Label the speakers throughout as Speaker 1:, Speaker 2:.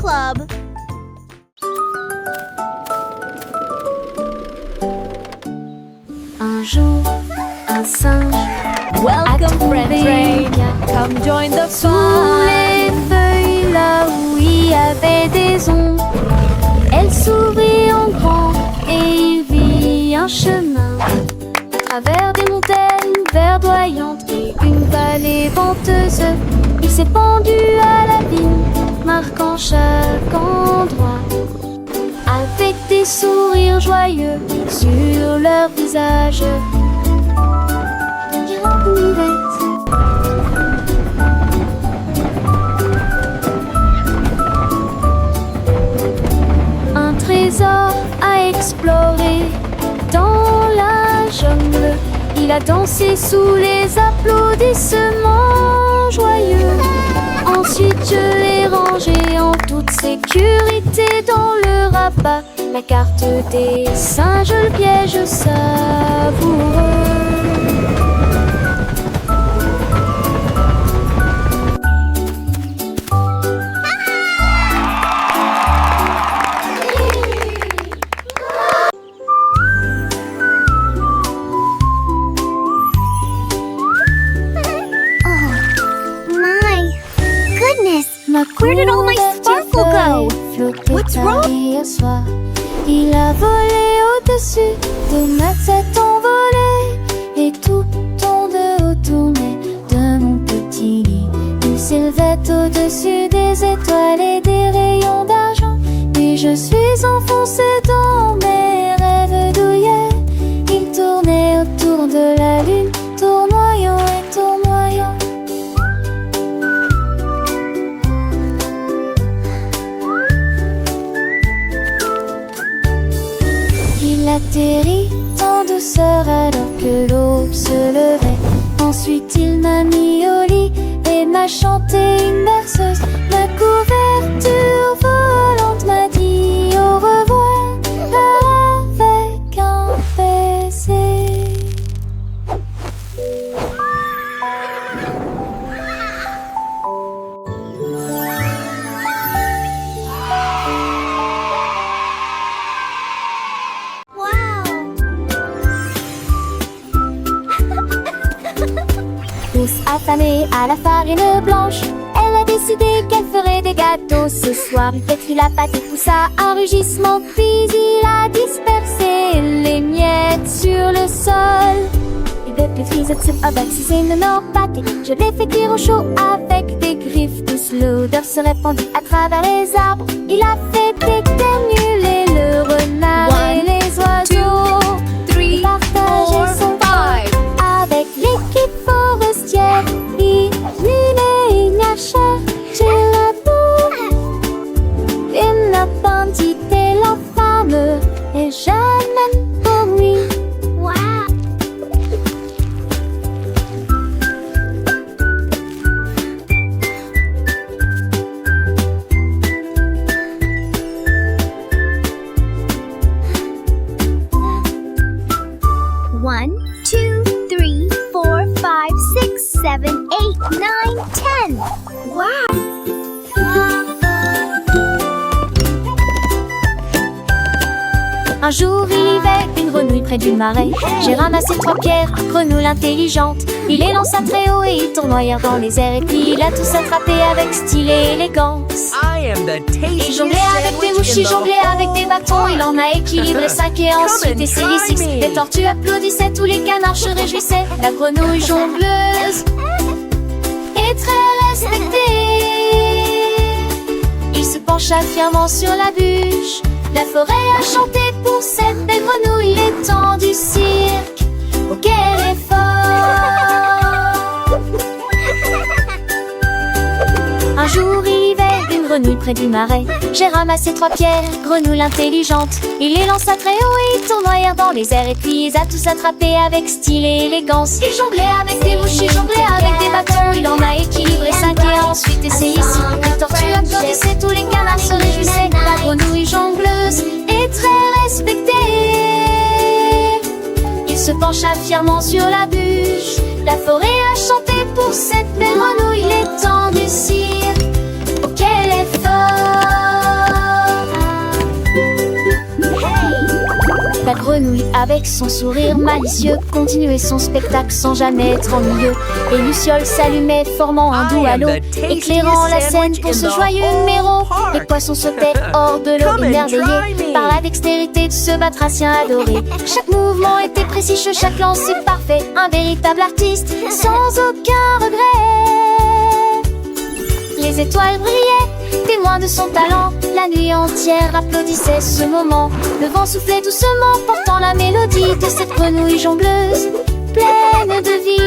Speaker 1: Club.
Speaker 2: Un jour, un singe
Speaker 1: Welcome, friend Train. Come join the
Speaker 2: sous
Speaker 1: fun.
Speaker 2: les feuilles là où il y avait des ombres. Elle s'ouvrit en grand et il vit un chemin à travers des montagnes verdoyantes et une vallée venteuse. Il s'est pendu à la vigne, marquant chaque endroit avec des sourires joyeux sur leur visage. Un trésor à explorer dans la jungle. Il a dansé sous les applaudissements joyeux. Ensuite je l'ai rangé en toute sécurité dans le rabat. La carte des singes, le piège savoureux.
Speaker 1: Where did all my sparkle go? What's wrong?
Speaker 2: Hier soir, il a volé au-dessus de ma tête envolée et tout ton dos tournait de mon petit lit. Il s'élevait au-dessus des étoiles et des rayons d'argent. Et je suis enfoncée dans mes rêves douillets. Il tournait autour de la lune, tournoyant et tournoyant. Il atterrit en douceur alors que l'aube se levait. Ensuite il m'a mis au lit et m'a chanté une berceuse. Ma couverture volante m'a dit au revoir avec un baiser. Tous affamés à la farine blanche, elle a décidé qu'elle ferait des gâteaux. Ce soir, il pétrit la pâte et poussa un rugissement. Puis il a dispersé les miettes sur le sol. Il pétrit cette soupe avec ses énormes pâtés. Je l'ai fait cuire au chaud avec des griffes douces. L'odeur se répandit à travers les arbres. Il a fait éternuer le renard et les oiseaux.
Speaker 1: 3,
Speaker 2: Il partageait
Speaker 1: 4,
Speaker 2: son
Speaker 1: 5.
Speaker 2: avec l'équipe forestière. Il n'a cherché la boue. Il n'a bandit et la femme et jamais pour lui.
Speaker 1: One, two, three, 4, 5, 6, 7, 8, 9, 10. Wow!
Speaker 2: Un jour il y avait une grenouille près du marais. J'ai ramassé 3 pierres, grenouille intelligente. Il les lança très haut et ils tournoyèrent dans les airs. Et puis il a tous attrapé avec style et élégance. Il jonglait avec des mouches, il jonglait avec des bâtons. Il en a équilibré 5 et ensuite essayé 6. Les tortues applaudissaient, tous les canards se réjouissaient. La grenouille jongleuse est très respectée. Il se pencha fièrement sur la bûche. La forêt a chanté pour cette belle grenouille. Les temps du cirque, oh quel effort! Un jour il y avait une grenouille près du marais. J'ai ramassé 3 pierres, grenouille intelligente. Il les lança très haut et ils tournoyèrent dans les airs. Et puis ils a tous attrapé avec style et élégance. Il jonglait avec des mouches, il jonglait avec des bâtons. Il en a équilibré 5 et ensuite essayé 6. Les tortues applaudissaient, tous les canards se réjouissaient. La grenouille jongleuse est très respectée. Il se pencha fièrement sur la bûche. La forêt a chanté pour cette belle grenouille. Les temps du cirque, oh quel effort! La grenouille, avec son sourire malicieux, continuait son spectacle sans jamais être ennuyeux. Et Luciole s'allumait, formant un doux halo, éclairant la scène pour ce joyeux numéro. Les poissons sautaient hors de l'eau, émerveillés par la dextérité de ce batracien adoré. Chaque mouvement était précis, chaque lancer parfait, un véritable artiste, sans aucun regret. Les étoiles brillaient, témoins de son talent. La nuit entière applaudissait ce moment. Le vent soufflait doucement, portant la mélodie de cette grenouille jongleuse, pleine de vie.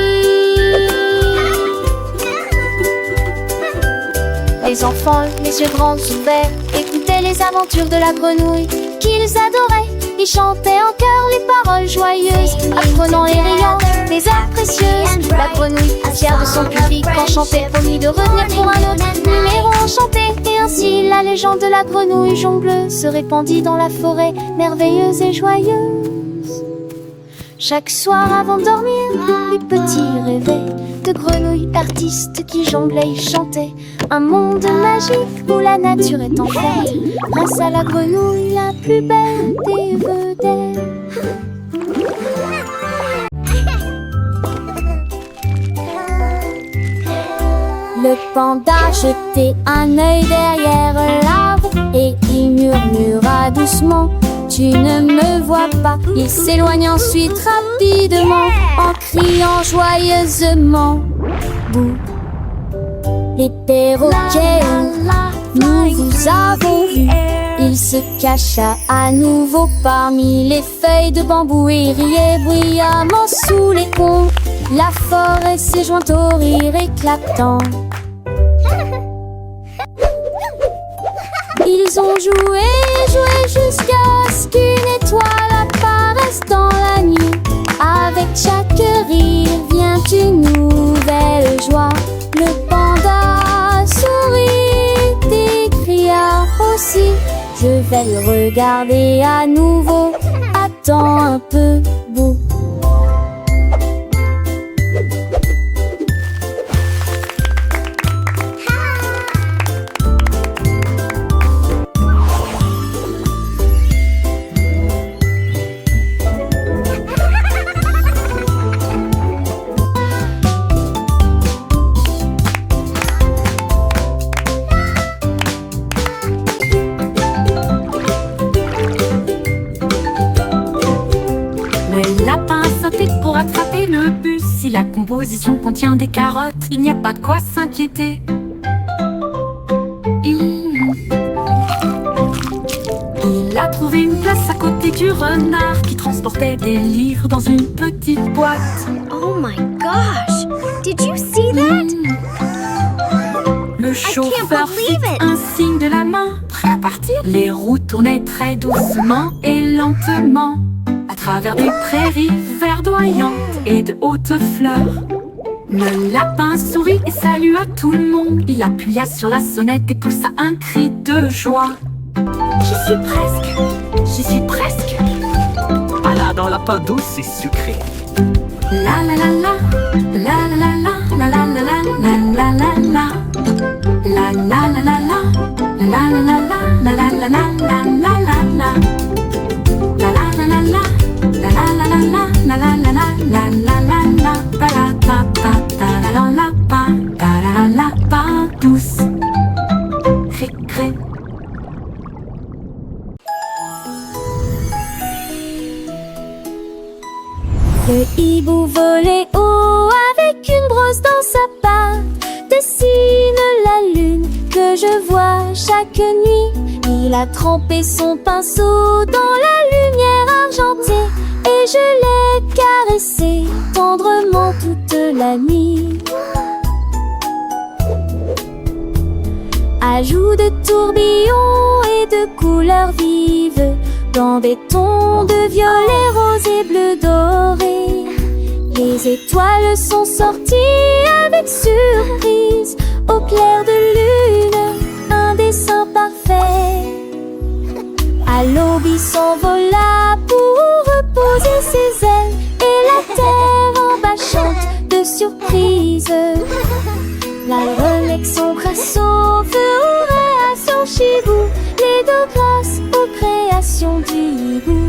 Speaker 2: Les enfants, les yeux grands ouverts, écoutaient les aventures de la grenouille qu'ils adoraient. Ils chantaient en chœur les paroles joyeuses, apprenant et riant des heures précieuses. La grenouille, fière de son public, enchantait, promit de revenir pour un autre numéro enchanté. Et ainsi la légende de la grenouille jongleuse se répandit dans la forêt, merveilleuse et joyeuse. Chaque soir avant de dormir, les petits rêvaient de grenouilles artistes qui jonglaient et chantaient. Un monde magique où la nature est en fête, grâce à la grenouille la plus belle des vedettes. Le panda jetait un œil derrière l'arbre et il murmura doucement: tu ne me vois pas. Il s'éloigne ensuite rapidement en criant joyeusement: bouh. Les perroquets, nous vous avons vu. Il se cacha à nouveau parmi les feuilles de bambou et riait bruyamment sous les ponts. La forêt s'est jointe au rire éclatant. Ils ont joué, joué jusqu'à ce qu'une étoile apparaisse dans la nuit. Avec chaque rire vient une nouvelle joie. Le panda sourit et cria aussi: je vais le regarder à nouveau. Attends un peu, bouh.
Speaker 3: Pour attraper le bus, si la composition contient des carottes, il n'y a pas de quoi s'inquiéter. Il a trouvé une place à côté du renard qui transportait des livres dans une petite boîte.
Speaker 1: Oh my gosh! Did you see that?
Speaker 3: Le chauffeur fit un signe de la main, prêt à partir. Les roues tournaient très doucement et lentement à travers des prairies verdoyantes et de hautes fleurs. Le lapin sourit et salua tout le monde. Il appuya sur la sonnette et poussa un cri de joie. J'y suis presque.
Speaker 4: Balade en lapin douce et sucré.
Speaker 3: La la la la, la la la la, la la la la, la la la. La la la la la, la la la la, la la la la, la la la. La la la la la, la la la la, la la la la, la la la la. Ta la ta ta ta la la la pa, ta la la pa douce. Cré.
Speaker 2: Le hibou volait haut avec une brosse dans sa patte, dessine la lune que je vois chaque nuit. Il a trempé son pinceau dans la lumière argentée et je l'ai caressé tendrement toute la nuit. Ajout de tourbillons et de couleurs vives dans des tons de violet, rose et bleu doré. Les étoiles sont sorties avec surprise au clair de lune, un dessin parfait. À l'aube il s'envola pour reposer ses ailes et la terre en bas chante de surprise. La relègue son crasseau, feu aux réactions chibou, les deux grâces aux créations du hibou.